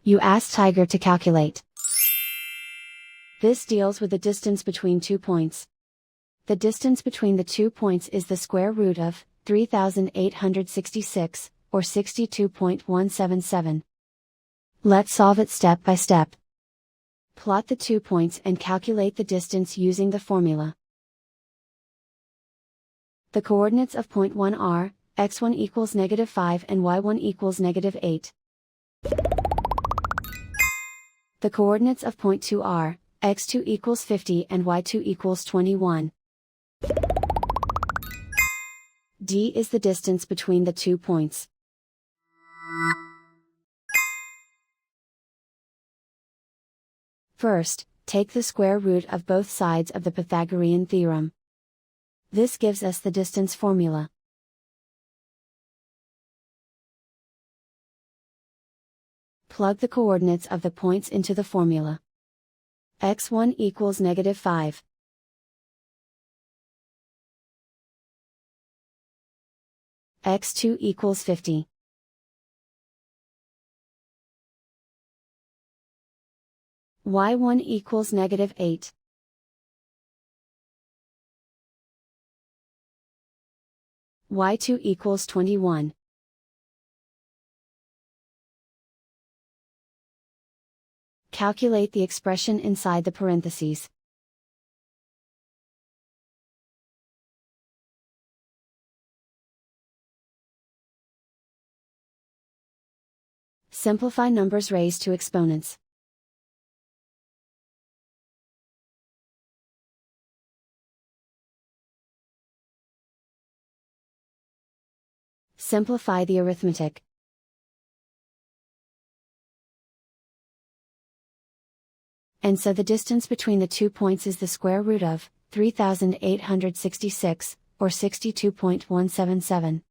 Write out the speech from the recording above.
You ask Tiger to calculate. This deals with the distance between 2 points. The distance between the 2 points is the square root of 3,866, or 62.177. Let's solve it step by step. Plot the 2 points and calculate the distance using the formula. The coordinates of point 1 are, x1 equals -5 and y1 equals -8. The coordinates of point 2 are, x2 equals 50 and y2 equals 21. D is the distance between the 2 points. First, take the square root of both sides of the Pythagorean theorem. This gives us the distance formula. Plug the coordinates of the points into the formula. x1 equals -5. x2 equals 50. y1 equals -8. y2 equals 21. Calculate the expression inside the parentheses. Simplify numbers raised to exponents. Simplify the arithmetic. And so the distance between the 2 points is the square root of 3,866, or 62.177.